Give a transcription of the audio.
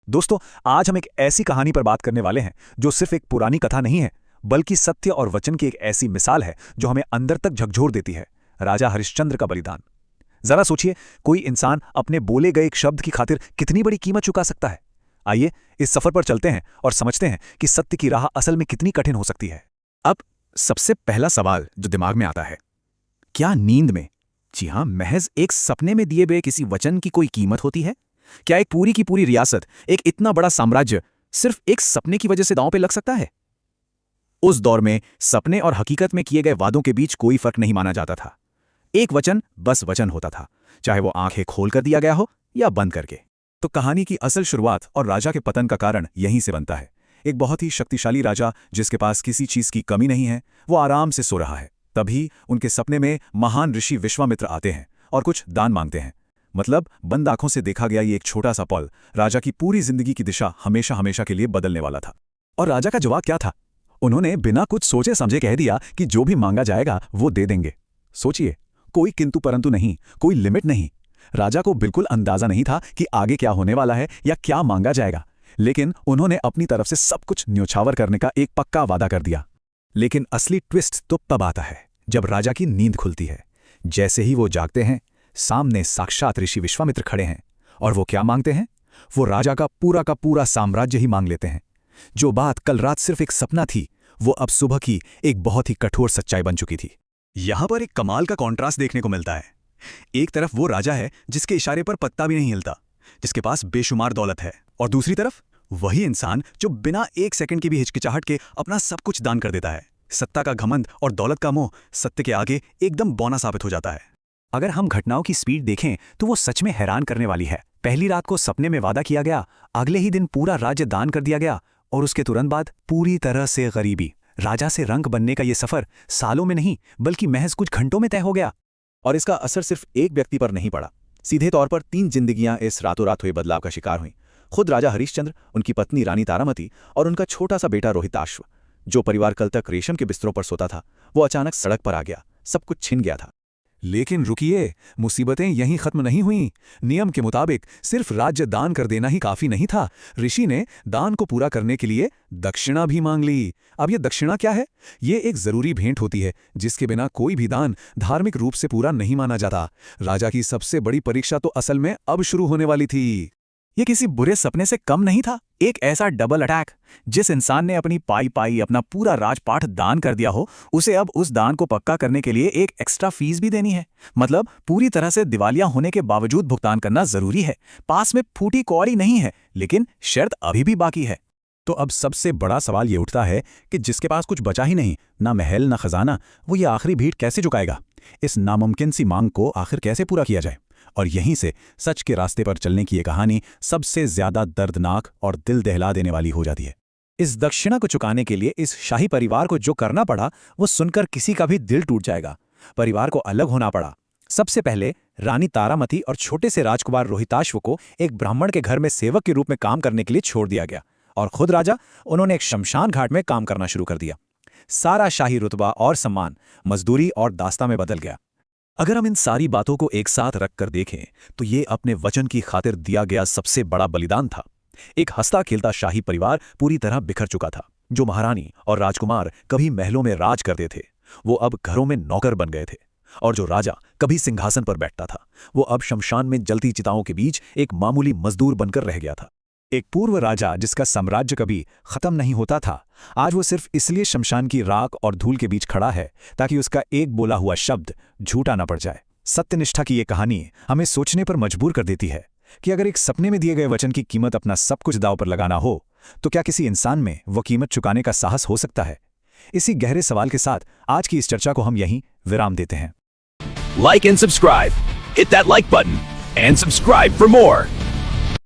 दोस्तों, आज हम एक ऐसी कहानी पर बात करने वाले हैं जो सिर्फ एक पुरानी कथा नहीं है, बल्कि सत्य और वचन की एक ऐसी मिसाल है जो हमें अंदर तक झकझोर देती है। राजा हरिश्चंद्र का बलिदान। जरा सोचिए, कोई इंसान अपने बोले गए एक शब्द की खातिर कितनी बड़ी कीमत चुका सकता है। आइए इस सफर पर चलते हैं और समझते हैं कि सत्य की राह असल में कितनी कठिन हो सकती है। अब सबसे पहला सवाल जो दिमाग में आता है, क्या नींद में, जी हां, महज एक सपने में दिए गए किसी वचन की कोई कीमत होती है? क्या एक पूरी की पूरी रियासत, एक इतना बड़ा साम्राज्य सिर्फ एक सपने की वजह से दांव पे लग सकता है? उस दौर में सपने और हकीकत में किए गए वादों के बीच कोई फर्क नहीं माना जाता था। एक वचन बस वचन होता था, चाहे वो आंखें खोल कर दिया गया हो या बंद करके। तो कहानी की असल शुरुआत और राजा के पतन का कारण यहीं से बनता है। एक बहुत ही शक्तिशाली राजा जिसके पास किसी चीज की कमी नहीं है, वो आराम से सो रहा है। तभी उनके सपने में महान ऋषि विश्वामित्र आते हैं और कुछ दान मांगते हैं। मतलब बंद आंखों से देखा गया ये एक छोटा सा पल राजा की पूरी जिंदगी की दिशा हमेशा हमेशा के लिए बदलने वाला था। और राजा का जवाब क्या था? उन्होंने बिना कुछ सोचे समझे कह दिया कि जो भी मांगा जाएगा वो दे देंगे। सोचिए, कोई किंतु परंतु नहीं, कोई लिमिट नहीं। राजा को बिल्कुल अंदाजा नहीं था कि आगे क्या होने वाला है या क्या मांगा जाएगा, लेकिन उन्होंने अपनी तरफ से सब कुछ न्योछावर करने का एक पक्का वादा कर दिया। लेकिन असली ट्विस्ट तो तब आता है जब राजा की नींद खुलती है। जैसे ही वो जागते हैं, सामने साक्षात ऋषि विश्वामित्र खड़े हैं। और वो क्या मांगते हैं? वो राजा का पूरा साम्राज्य ही मांग लेते हैं। जो बात कल रात सिर्फ एक सपना थी, वो अब सुबह की एक बहुत ही कठोर सच्चाई बन चुकी थी। यहां पर एक कमाल का कॉन्ट्रास्ट देखने को मिलता है। एक तरफ वो राजा है जिसके इशारे पर पत्ता भी नहीं हिलता, जिसके पास बेशुमार दौलत है, और दूसरी तरफ वही इंसान जो बिना एक सेकंड की भी हिचकिचाहट के अपना सब कुछ दान कर देता है। सत्ता का घमंड और दौलत का मोह सत्य के आगे एकदम बौना साबित हो जाता है। अगर हम घटनाओं की स्पीड देखें तो वो सच में हैरान करने वाली है। पहली रात को सपने में वादा किया गया, अगले ही दिन पूरा राज्य दान कर दिया गया, और उसके तुरंत बाद पूरी तरह से गरीबी। राजा से रंक बनने का ये सफर सालों में नहीं बल्कि महज कुछ घंटों में तय हो गया। और इसका असर सिर्फ एक व्यक्ति पर नहीं पड़ा, सीधे तौर पर 3 जिंदगियां इस रातों रात हुए बदलाव का शिकार हुई। खुद राजा हरिश्चंद्र, उनकी पत्नी रानी तारामती और उनका छोटा सा बेटा रोहिताश्व, जो परिवार कल तक रेशम के बिस्तरों पर सोता था, वो अचानक सड़क पर आ गया। सब कुछ छिन गया था। लेकिन रुकिए, मुसीबतें यहीं खत्म नहीं हुईं। नियम के मुताबिक सिर्फ राज्य दान कर देना ही काफी नहीं था। ऋषि ने दान को पूरा करने के लिए दक्षिणा भी मांग ली। अब ये दक्षिणा क्या है? ये एक जरूरी भेंट होती है जिसके बिना कोई भी दान धार्मिक रूप से पूरा नहीं माना जाता। राजा की सबसे बड़ी परीक्षा तो असल में अब शुरू होने वाली थी। ये किसी बुरे सपने से कम नहीं था। एक ऐसा डबल अटैक। जिस इंसान ने अपनी पाई अपना पूरा राजपाट दान कर दिया हो, उसे अब उस दान को पक्का करने के लिए एक एक्स्ट्रा फीस भी देनी है। मतलब पूरी तरह से दिवालिया होने के बावजूद भुगतान करना जरूरी है। पास में फूटी कौड़ी नहीं है, लेकिन शर्त अभी भी बाकी है। तो अब सबसे बड़ा सवाल ये उठता है कि जिसके पास कुछ बचा ही नहीं, ना महल ना खजाना, वो ये आखिरी भीख कैसे चुकाएगा? इस नामुमकिन सी मांग को आखिर कैसे पूरा किया जाए? और यहीं से सच के रास्ते पर चलने की ये कहानी सबसे ज्यादा दर्दनाक और दिल दहला देने वाली हो जाती है। इस दक्षिणा को चुकाने के लिए इस शाही परिवार को जो करना पड़ा, वो सुनकर किसी का भी दिल टूट जाएगा। परिवार को अलग होना पड़ा। सबसे पहले रानी तारामती और छोटे से राजकुमार रोहिताश्व को एक ब्राह्मण के घर में सेवक के रूप में काम करने के लिए छोड़ दिया गया, और खुद राजा, उन्होंने एक शमशान घाट में काम करना शुरू कर दिया। सारा शाही रुतबा और सम्मान मजदूरी और दास्ता में बदल गया। अगर हम इन सारी बातों को एक साथ रखकर देखें तो ये अपने वचन की खातिर दिया गया सबसे बड़ा बलिदान था। एक हंसता खेलता शाही परिवार पूरी तरह बिखर चुका था। जो महारानी और राजकुमार कभी महलों में राज करते थे, वो अब घरों में नौकर बन गए थे। और जो राजा कभी सिंहासन पर बैठता था, वो अब शमशान में जलती चिताओं के बीच एक मामूली मजदूर बनकर रह गया था। एक पूर्व राजा जिसका साम्राज्य कभी खत्म नहीं होता था, आज वो सिर्फ इसलिए शमशान की राख और धूल के बीच खड़ा है ताकि उसका एक बोला हुआ शब्द झूठा न पड़ जाए। सत्यनिष्ठा की ये कहानी हमें सोचने पर मजबूर कर देती है कि अगर एक सपने में दिए गए वचन की कीमत अपना सब कुछ दांव पर लगाना हो, तो क्या किसी इंसान में वो कीमत चुकाने का साहस हो सकता है? इसी गहरे सवाल के साथ आज की इस चर्चा को हम यहीं विराम देते हैं। Like and subscribe. Hit that like button and subscribe for more.